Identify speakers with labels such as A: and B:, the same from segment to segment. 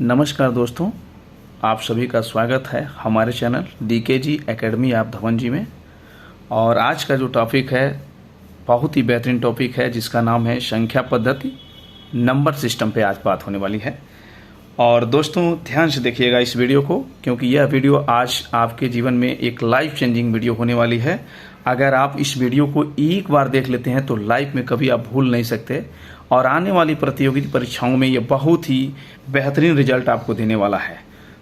A: नमस्कार दोस्तों, आप सभी का स्वागत है हमारे चैनल DKG एकेडमी आप धवन जी में। और आज का जो टॉपिक है बहुत ही बेहतरीन टॉपिक है जिसका नाम है संख्या पद्धति नंबर सिस्टम पे आज बात होने वाली है। और दोस्तों ध्यान से देखिएगा इस वीडियो को, क्योंकि यह वीडियो आज आपके जीवन में एक लाइफ चेंजिंग वीडियो होने वाली है। अगर आप इस वीडियो को एक बार देख लेते हैं तो लाइफ में कभी आप भूल नहीं सकते और आने वाली प्रतियोगी परीक्षाओं में ये बहुत ही बेहतरीन रिजल्ट आपको देने वाला है।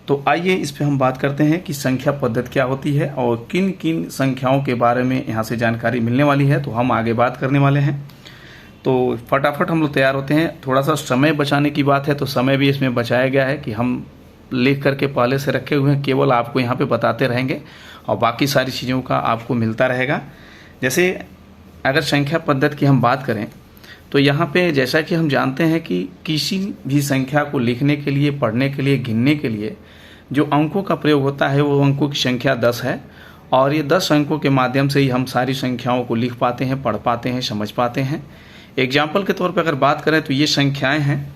A: तो आइए इस पे हम बात करते हैं कि संख्या पद्धति क्या होती है और किन किन संख्याओं के बारे में यहाँ से जानकारी मिलने वाली है। तो हम आगे बात करने वाले हैं, तो फटाफट हम लोग तैयार होते हैं। थोड़ा सा समय बचाने की बात है तो समय भी इसमें बचाया गया है कि हम लिख करके पहले से रखे हुए हैं, केवल आपको यहाँ पे बताते रहेंगे और बाकी सारी चीज़ों का आपको मिलता रहेगा। जैसे अगर संख्या पद्धति की हम बात करें तो यहाँ पे जैसा कि हम जानते हैं कि किसी भी संख्या को लिखने के लिए, पढ़ने के लिए, गिनने के लिए जो अंकों का प्रयोग होता है वो अंकों की संख्या 10 है। और ये 10 अंकों के माध्यम से ही हम सारी संख्याओं को लिख पाते हैं, पढ़ पाते हैं, समझ पाते हैं। एग्जाम्पल के तौर पर अगर बात करें तो ये संख्याएं हैं।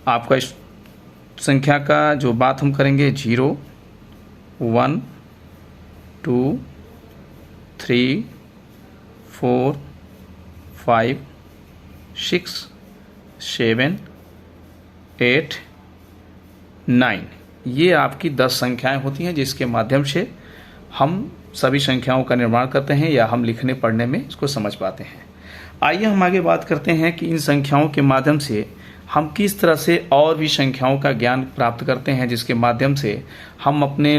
A: आपका इस संख्या का जो बात हम करेंगे 0, 1, 2, 3, 4, 5, 6, 7, 8, 9। ये आपकी 10 संख्याएं होती हैं जिसके माध्यम से हम सभी संख्याओं का निर्माण करते हैं या हम लिखने पढ़ने में इसको समझ पाते हैं। आइए हम आगे बात करते हैं कि इन संख्याओं के माध्यम से हम किस तरह से और भी संख्याओं का ज्ञान प्राप्त करते हैं, जिसके माध्यम से हम अपने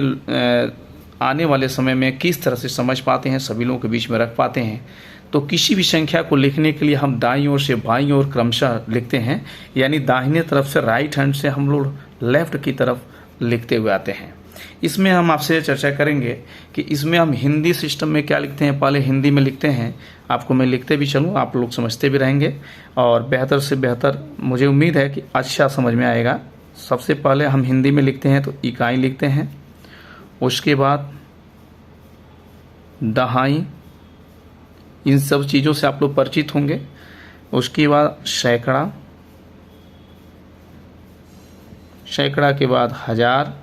A: आने वाले समय में किस तरह से समझ पाते हैं, सभी लोगों के बीच में रख पाते हैं। तो किसी भी संख्या को लिखने के लिए हम दाईं ओर से बाईं ओर क्रमशः लिखते हैं, यानी दाहिने तरफ से राइट हैंड से हम लोग लेफ्ट की तरफ लिखते हुए आते हैं। इसमें हम आपसे चर्चा करेंगे कि इसमें हम हिंदी सिस्टम में क्या लिखते हैं। पहले हिंदी में लिखते हैं, आपको मैं लिखते भी चलूँ, आप लोग समझते भी रहेंगे और बेहतर से बेहतर मुझे उम्मीद है कि अच्छा समझ में आएगा। सबसे पहले हम हिंदी में लिखते हैं तो इकाई लिखते हैं, उसके बाद दहाई, इन सब चीज़ों से आप लोग परिचित होंगे। उसके बाद सैकड़ा, सैकड़ा के बाद हजार,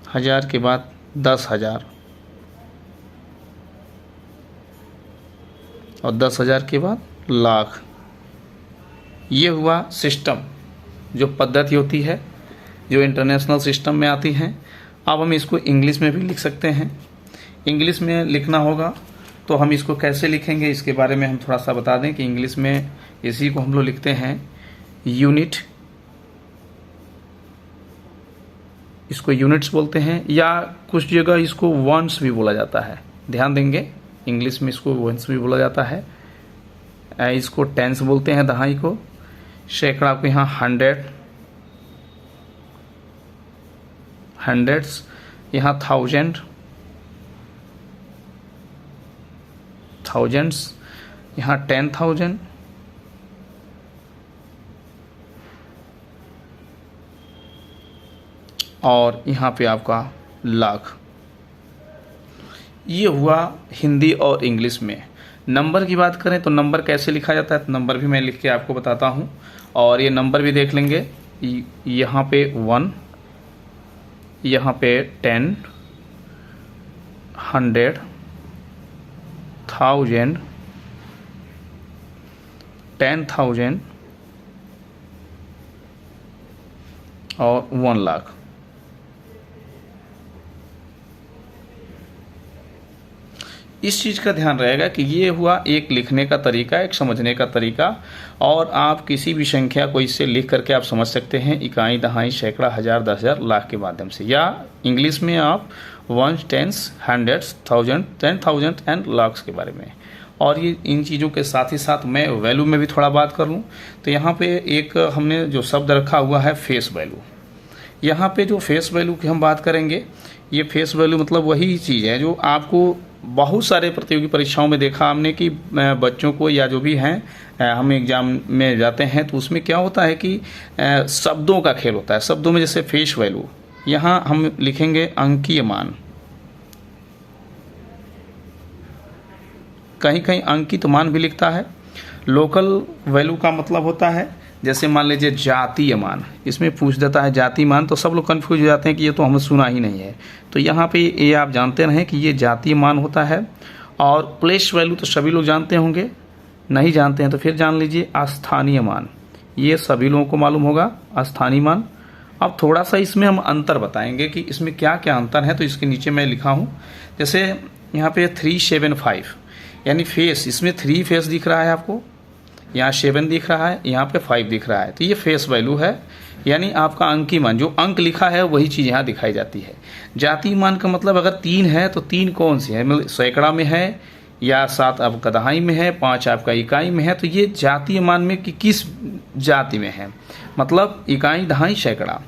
A: हजार के बाद 10,000 और 10,000 के बाद लाख। ये हुआ सिस्टम, जो पद्धति होती है जो इंटरनेशनल सिस्टम में आती है। अब हम इसको इंग्लिश में भी लिख सकते हैं। इंग्लिश में लिखना होगा तो हम इसको कैसे लिखेंगे इसके बारे में हम थोड़ा सा बता दें कि इंग्लिश में इसी को हम लोग लिखते हैं यूनिट, इसको यूनिट्स बोलते हैं, या कुछ जगह इसको वंस भी बोला जाता है। ध्यान देंगे, इंग्लिश में इसको वंस भी बोला जाता है। इसको टेंस बोलते हैं दहाई को। सैकड़ा को यहाँ 100, हंड्रेड्स, यहाँ 1000, थाउजेंड्स, यहाँ 10,000, और यहाँ पे आपका लाख। ये हुआ हिंदी और इंग्लिश में। नंबर की बात करें तो नंबर कैसे लिखा जाता है, तो नंबर भी मैं लिख के आपको बताता हूँ और ये नंबर भी देख लेंगे। यहाँ पे 1, यहाँ पे 10, 100, 1000, 10,000 और 1 लाख। इस चीज़ का ध्यान रहेगा कि ये हुआ एक लिखने का तरीका, एक समझने का तरीका। और आप किसी भी संख्या को इससे लिख करके आप समझ सकते हैं, इकाई, दहाई, सैकड़ा, हजार, 10,000, लाख के माध्यम से। या इंग्लिश में आप ones, tens, hundreds, 1000, 10,000 and lakhs के बारे में। और ये इन चीज़ों के साथ ही साथ मैं वैल्यू में भी थोड़ा बात कर लूँ तो यहाँ पे एक हमने जो शब्द रखा हुआ है फेस वैल्यू। यहाँ पे जो फेस वैल्यू की हम बात करेंगे, ये फेस वैल्यू मतलब वही चीज़ है जो आपको बहुत सारे प्रतियोगी परीक्षाओं में देखा हमने कि बच्चों को या जो भी हैं हम एग्जाम में जाते हैं तो उसमें क्या होता है कि शब्दों का खेल होता है। शब्दों में जैसे फेस वैल्यू, यहाँ हम लिखेंगे अंकीय मान, कहीं कहीं अंकित मान भी लिखता है। लोकल वैल्यू का मतलब होता है जैसे मान लीजिए जातीय मान, इसमें पूछ देता है जातीय मान, तो सब लोग कन्फ्यूज हो जाते हैं कि ये तो हमने सुना ही नहीं है। तो यहाँ पे ये आप जानते रहें कि ये जातीय मान होता है। और प्लेस वैल्यू तो सभी लोग जानते होंगे, नहीं जानते हैं तो फिर जान लीजिए स्थानीय मान, ये सभी लोगों को मालूम होगा स्थानीय मान। अब थोड़ा सा इसमें हम अंतर बताएंगे कि इसमें क्या क्या अंतर है, तो इसके नीचे मैं लिखा हूँ। जैसे यहाँ पे 375 यानी फेस, इसमें 3 फेस दिख रहा है आपको, यहाँ 7 दिख रहा है, यहाँ पे 5 दिख रहा है, तो ये फेस वैल्यू है, यानी आपका अंकीय मान, जो अंक लिखा है वही चीज़ यहाँ दिखाई जाती है। जातीय मान का मतलब अगर 3 है तो 3 कौन सी है, मतलब सैकड़ा में है या 7 आपका दहाई में है, 5 आपका इकाई में है, तो ये जातीय मान में कि किस जाति में है, मतलब इकाई, दहाई, सैकड़ा।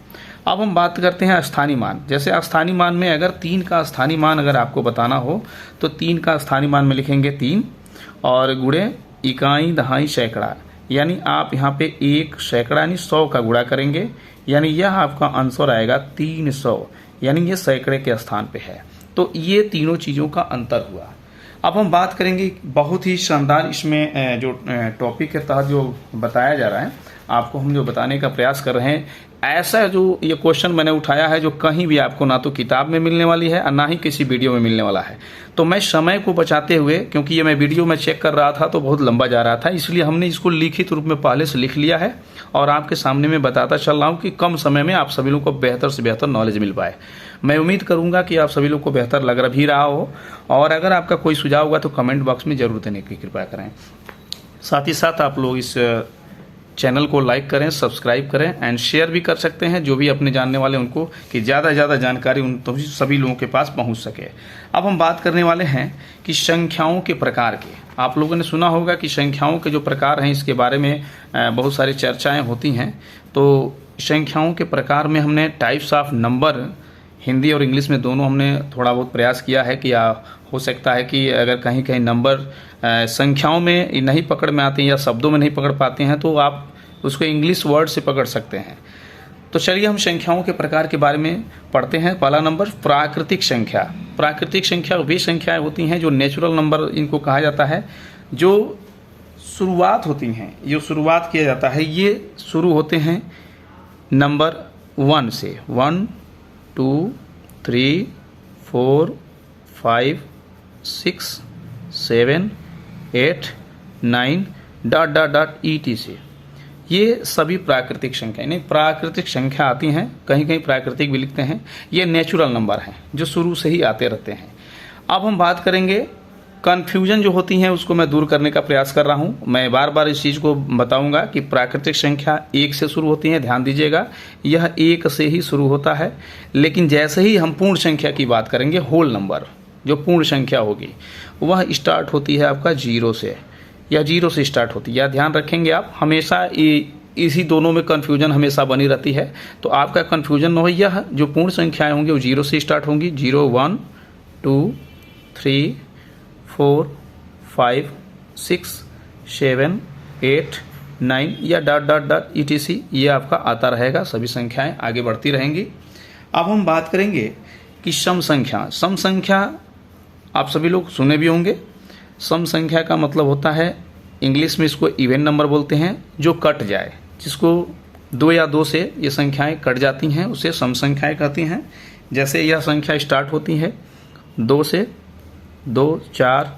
A: अब हम बात करते हैं स्थानीय मान। जैसे स्थानीय मान में अगर 3 का स्थानीय मान अगर आपको बताना हो तो 3 का स्थानीय मान में लिखेंगे 3 और गुणे इकाई, दहाई, सैकड़ा, यानी आप यहाँ पे 1 सैकड़ा यानी 100 का गुणा करेंगे, यानी यह आपका आंसर आएगा 300, यानी ये सैकड़े के स्थान पे है। तो ये तीनों चीज़ों का अंतर हुआ। अब हम बात करेंगे बहुत ही शानदार, इसमें जो टॉपिक के तहत जो बताया जा रहा है, आपको हम जो बताने का प्रयास कर रहे हैं, ऐसा जो ये क्वेश्चन मैंने उठाया है जो कहीं भी आपको ना तो किताब में मिलने वाली है और ना ही किसी वीडियो में मिलने वाला है। तो मैं समय को बचाते हुए, क्योंकि ये मैं वीडियो में चेक कर रहा था तो बहुत लंबा जा रहा था, इसलिए हमने इसको लिखित रूप में पहले से लिख लिया है और आपके सामने में बताता चल रहा हूँ कि कम समय में आप सभी लोगों को बेहतर से बेहतर नॉलेज मिल पाए। मैं उम्मीद करूँगा कि आप सभी लोग को बेहतर लग भी रहा हो, और अगर आपका कोई सुझाव होगा तो कमेंट बॉक्स में जरूर देने की कृपा करें। साथ ही साथ आप लोग इस चैनल को लाइक करें, सब्सक्राइब करें एंड शेयर भी कर सकते हैं जो भी अपने जानने वाले उनको, कि ज़्यादा से ज़्यादा जानकारी उन तो सभी लोगों के पास पहुंच सके। अब हम बात करने वाले हैं कि संख्याओं के प्रकार के। आप लोगों ने सुना होगा कि संख्याओं के जो प्रकार हैं इसके बारे में बहुत सारी चर्चाएँ होती हैं। तो संख्याओं के प्रकार में हमने टाइप्स ऑफ नंबर, हिंदी और इंग्लिश में दोनों हमने थोड़ा बहुत प्रयास किया है कि हो सकता है कि अगर कहीं कहीं नंबर संख्याओं में नहीं पकड़ में आते हैं या शब्दों में नहीं पकड़ पाते हैं तो आप उसको इंग्लिश वर्ड से पकड़ सकते हैं। तो चलिए हम संख्याओं के प्रकार के बारे में पढ़ते हैं। पहला नंबर प्राकृतिक संख्या। प्राकृतिक संख्या वे संख्याएं होती हैं जो नेचुरल नंबर इनको कहा जाता है, जो शुरुआत होती हैं, जो शुरुआत किया जाता है, ये शुरू होते हैं नंबर 1 से। 1 2 3 4 5 6 7 8 9 डॉट डॉट डॉट ETC, ये सभी प्राकृतिक संख्या, नहीं प्राकृतिक संख्या आती हैं, कहीं कहीं प्राकृतिक भी लिखते हैं। ये नेचुरल नंबर हैं जो शुरू से ही आते रहते हैं। अब हम बात करेंगे कन्फ्यूजन जो होती हैं उसको मैं दूर करने का प्रयास कर रहा हूँ। मैं बार बार इस चीज़ को बताऊंगा कि प्राकृतिक संख्या 1 से शुरू होती है, ध्यान दीजिएगा, यह 1 से ही शुरू होता है। लेकिन जैसे ही हम पूर्ण संख्या की बात करेंगे, होल नंबर जो पूर्ण संख्या होगी वह स्टार्ट होती है आपका 0 से, या 0 से स्टार्ट होती है। या ध्यान रखेंगे आप, हमेशा इसी दोनों में कन्फ्यूजन हमेशा बनी रहती है, तो आपका कन्फ्यूजन न हो। यह जो पूर्ण संख्याएं होंगी वो 0 से स्टार्ट होंगी, 0 1 2 3 4 5 6 7 8 9 या डॉट डॉट डॉट ETC, ये आपका आता रहेगा, सभी संख्याएं आगे बढ़ती रहेंगी। अब हम बात करेंगे कि सम संख्या। सम संख्या आप सभी लोग सुने भी होंगे। सम संख्या का मतलब होता है, इंग्लिश में इसको इवन नंबर बोलते हैं, जो कट जाए, जिसको 2 या 2 से ये संख्याएं कट जाती हैं उसे सम संख्याएं कहती हैं। जैसे यह संख्या स्टार्ट होती है 2 से, 2 4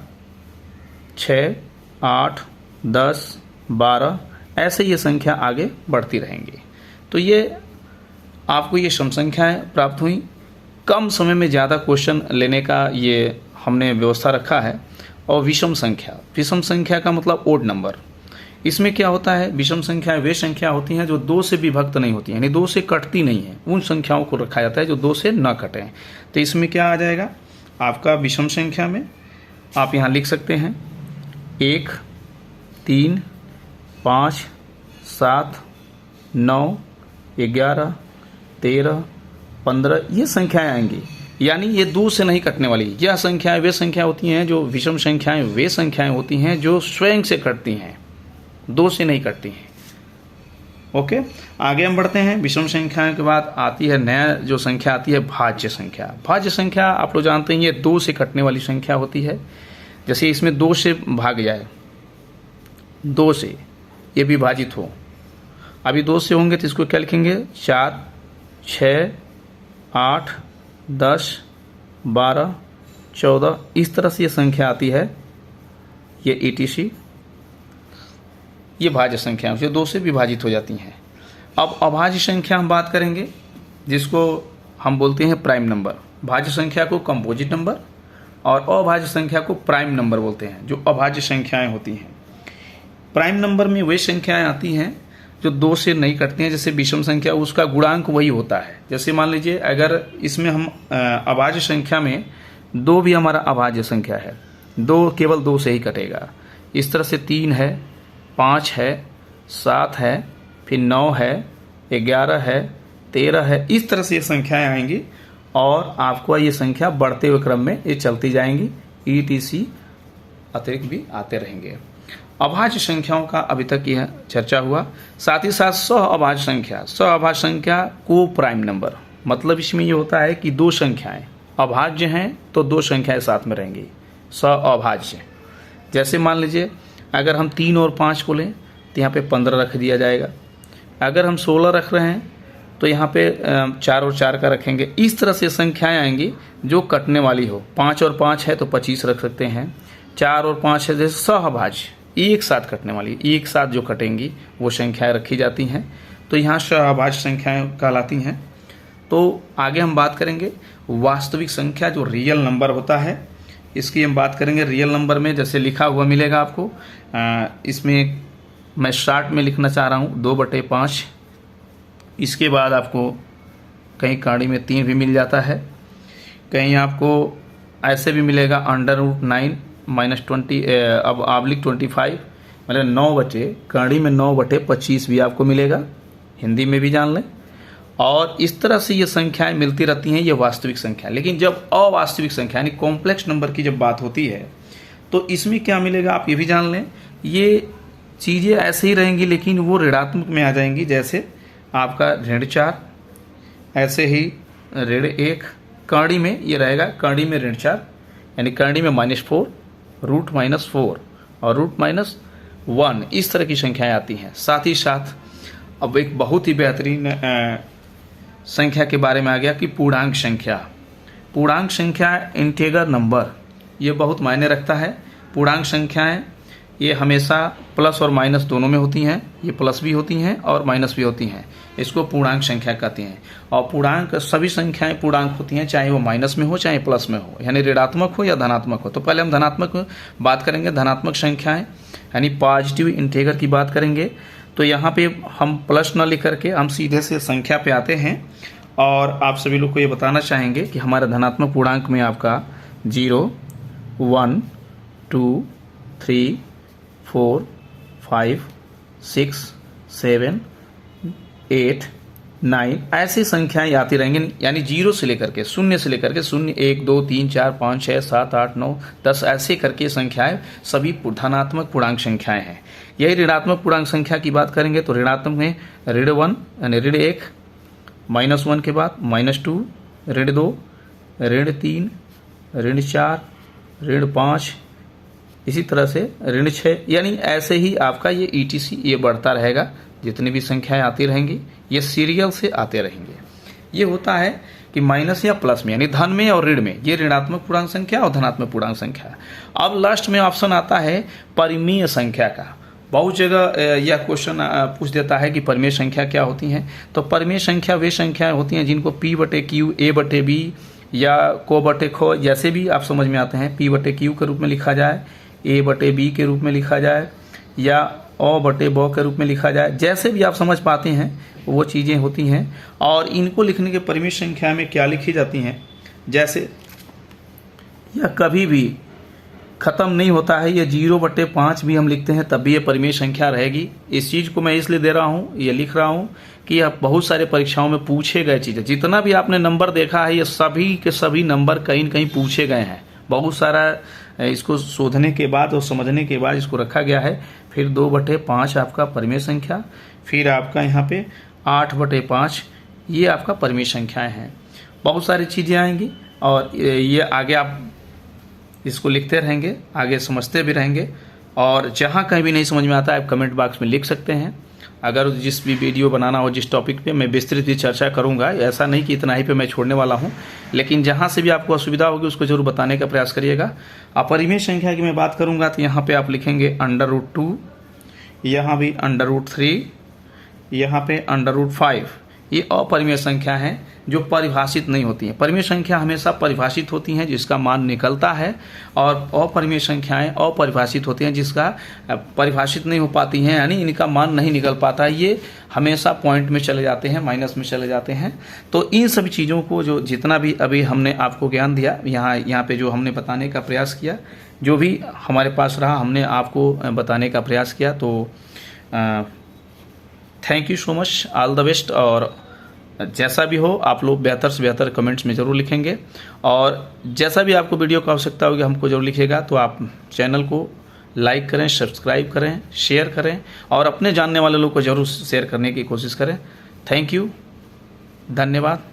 A: 6 8 10 12, ऐसे ये संख्या आगे बढ़ती रहेंगी। तो ये आपको ये सम संख्याएं प्राप्त हुई। कम समय में ज़्यादा क्वेश्चन लेने का ये हमने व्यवस्था रखा है। और विषम संख्या। विषम संख्या का मतलब ओड नंबर। इसमें क्या होता है, विषम संख्या वे संख्या होती हैं जो 2 से विभक्त नहीं होती, यानी 2 से कटती नहीं है, उन संख्याओं को रखा जाता है जो 2 से न कटें। तो इसमें क्या आ जाएगा आपका विषम संख्या में, आप यहाँ लिख सकते हैं 1 3 5 7 9 11 13 15, ये संख्याएं आएंगी, यानी ये 2 से नहीं कटने वाली। यह संख्याएं वे संख्या होती हैं जो विषम संख्याएं वे संख्याएं होती हैं जो स्वयं से कटती हैं, 2 से नहीं कटती हैं। ओके, आगे हम बढ़ते हैं। विषम संख्याओं के बाद आती है नया जो संख्या आती है भाज्य संख्या। भाज्य संख्या आप लोग जानते हैं ये 2 से कटने वाली संख्या होती है। जैसे इसमें 2 से भाग जाए, 2 से ये विभाजित हो, अभी 2 से होंगे तो इसको क्या लिखेंगे, 4, 6, 8, 10, 12, 14, इस तरह से ये संख्या आती है। ये ETC, ये भाज्य संख्या जो 2 से विभाजित हो जाती हैं। अब अभाज्य संख्या हम बात करेंगे, जिसको हम बोलते हैं प्राइम नंबर। भाज्य संख्या को कंपोजिट नंबर और अभाज्य संख्या को प्राइम नंबर बोलते हैं, जो अभाज्य संख्याएं होती हैं। प्राइम नंबर में वे संख्याएं आती हैं जो 2 से नहीं कटती हैं। जैसे विषम संख्या, उसका गुणांक वही होता है। जैसे मान लीजिए अगर इसमें हम अभाज्य संख्या में 2 भी हमारा अभाज्य संख्या है, 2 केवल 2 से ही कटेगा। इस तरह से 3 है, 5 है, 7 है, फिर 9 है, 11 है, 13 है, इस तरह से ये संख्याएं आएंगी और आपको ये संख्या बढ़ते हुए क्रम में ये चलती जाएंगी। ETC अतिरिक्त भी आते रहेंगे। अभाज्य संख्याओं का अभी तक यह चर्चा हुआ। साथ ही साथ सह अभाज्य संख्या को प्राइम नंबर, मतलब इसमें ये होता है कि 2 संख्याएं अभाज्य हैं तो 2 संख्याएं साथ में रहेंगी सह-अभाज्य। जैसे मान लीजिए अगर हम 3 और 5 को लें तो यहाँ पे 15 रख दिया जाएगा। अगर हम 16 रख रहे हैं तो यहाँ पे 4 और 4 का रखेंगे। इस तरह से संख्याएं आएंगी जो कटने वाली हो। 5 और 5 है तो 25 रख सकते हैं। 4 और 5 है जैसे सहअभाज्य, एक साथ कटने वाली, एक साथ जो कटेंगी वो संख्याएं रखी जाती हैं, तो यहाँ सहअभाज्य संख्याएं कहलाती हैं। तो आगे हम बात करेंगे वास्तविक संख्या, जो रियल नंबर होता है, इसकी हम बात करेंगे। रियल नंबर में जैसे लिखा हुआ मिलेगा आपको, इसमें मैं शॉर्ट में लिखना चाह रहा हूँ 2/5। इसके बाद आपको कहीं कहानी में 3 भी मिल जाता है, कहीं आपको ऐसे भी मिलेगा √9 -20 अब /25, मतलब 9 कहानी में 9/25 भी आपको मिलेगा, हिंदी में भी जान लें। और इस तरह से ये संख्याएं मिलती रहती हैं, ये वास्तविक संख्या। लेकिन जब अवास्तविक संख्या यानी कॉम्प्लेक्स नंबर की जब बात होती है तो इसमें क्या मिलेगा आप ये भी जान लें। ये चीज़ें ऐसे ही रहेंगी लेकिन वो ऋणात्मक में आ जाएंगी। जैसे आपका ऋण 4, ऐसे ही ऋण 1, कड़ी में ये रहेगा, कड़ी में ऋण 4 यानी कड़ी में -4, √-4 और √-1, इस तरह की संख्याएं आती हैं। साथ ही साथ अब एक बहुत ही बेहतरीन संख्या के बारे में आ गया कि पूर्णांक संख्या। पूर्णांक संख्या इंटीजर नंबर, ये बहुत मायने रखता है। पूर्णांक संख्याएं ये हमेशा प्लस और माइनस दोनों में होती हैं, ये प्लस भी होती हैं और माइनस भी होती हैं, इसको पूर्णांक संख्या कहते हैं। और पूर्णांक, सभी संख्याएं पूर्णांक होती हैं, चाहे वो माइनस में हो चाहे प्लस में हो, यानी ऋणात्मक हो या धनात्मक हो। तो पहले हम धनात्मक बात करेंगे, धनात्मक संख्याएं यानी पॉजिटिव इंटीजर की बात करेंगे। तो यहाँ पे हम प्लस न लिख करके हम सीधे से संख्या पे आते हैं और आप सभी लोग को ये बताना चाहेंगे कि हमारा धनात्मक पूर्णांक में आपका 0, 1, 2, 3, 4, 5, 6, 7, 8, 9 ऐसी संख्याएं आती रहेंगी। यानी 0 से लेकर के 0 से लेकर के 0, 1, 2, 3, 4, 5, 6, 7, 8, 9, 10 ऐसे करके संख्याएं सभी धनात्मक पूर्णांक संख्याएं हैं। यही ऋणात्मक पूर्णांक संख्या की बात करेंगे तो ऋणात्मक में ऋण 1 यानी ऋण 1, -1 के बाद -2, ऋण 2, ऋण 3, ऋण 4, ऋण 5, इसी तरह से ऋण 6, यानी ऐसे ही आपका ये ETC ये बढ़ता रहेगा। जितनी भी संख्याएं आती रहेंगी ये सीरियल से आते रहेंगे। ये होता है कि माइनस या प्लस में यानी धन में और ऋण में, ये ऋणात्मक पूर्णांक संख्या और धनात्मक पूर्णांक संख्या। अब लास्ट में ऑप्शन आता है परिमेय संख्या का। बहुत जगह यह क्वेश्चन पूछ देता है कि परिमेय संख्या क्या होती हैं। तो परिमेय संख्या वे संख्याएं होती हैं जिनको P/Q, A/B या को/खो जैसे भी आप समझ में आते हैं, P/Q के रूप में लिखा जाए, A/B के रूप में लिखा जाए या अ/ब के रूप में लिखा जाए, जैसे भी आप समझ पाते हैं वो चीज़ें होती हैं। और इनको लिखने के परिमेय संख्या में क्या लिखी जाती हैं, जैसे यह कभी भी ख़त्म नहीं होता है, ये 0/5 भी हम लिखते हैं तब भी ये परिमेय संख्या रहेगी। इस चीज़ को मैं इसलिए दे रहा हूँ, ये लिख रहा हूँ कि आप बहुत सारे परीक्षाओं में पूछे गए चीज़ें, जितना भी आपने नंबर देखा है ये सभी के सभी नंबर कहीं न कहीं पूछे गए हैं। बहुत सारा इसको शोधने के बाद और समझने के बाद इसको रखा गया है। फिर 2/5 आपका परिमेय संख्या, फिर आपका यहाँ पे 8/5 ये आपका परिमेय संख्याएं हैं। बहुत सारी चीज़ें आएंगी और ये आगे आप इसको लिखते रहेंगे, आगे समझते भी रहेंगे। और जहाँ कहीं भी नहीं समझ में आता है आप कमेंट बॉक्स में लिख सकते हैं अगर जिस भी वीडियो बनाना हो, जिस टॉपिक पे, मैं विस्तृत भी चर्चा करूंगा। ऐसा नहीं कि इतना ही पे मैं छोड़ने वाला हूं, लेकिन जहां से भी आपको असुविधा होगी उसको जरूर बताने का प्रयास करिएगा। अपरिमेय संख्या की मैं बात करूंगा तो यहाँ पे आप लिखेंगे √2, यहाँ भी √3, यहाँ पे √5। ये अपरिमेय संख्या है जो परिभाषित नहीं होती हैं। परिमेय संख्या हमेशा परिभाषित होती हैं जिसका मान निकलता है, और अपरिमेय संख्याएं अपरिभाषित होती हैं जिसका परिभाषित नहीं हो पाती हैं, यानी इनका मान नहीं निकल पाता। ये हमेशा पॉइंट में चले जाते हैं, माइनस में चले जाते हैं। तो इन सभी चीज़ों को जो जितना भी अभी हमने आपको ज्ञान दिया, यहाँ पे जो हमने बताने का प्रयास किया, जो भी हमारे पास रहा हमने आपको बताने का प्रयास किया। तो thank you so much, all the best. और जैसा भी हो आप लोग बेहतर से बेहतर कमेंट्स में ज़रूर लिखेंगे, और जैसा भी आपको वीडियो की आवश्यकता होगी हमको ज़रूर लिखेगा। तो आप चैनल को लाइक करें, सब्सक्राइब करें, शेयर करें, और अपने जानने वाले लोग को ज़रूर शेयर करने की कोशिश करें। थैंक यू, धन्यवाद।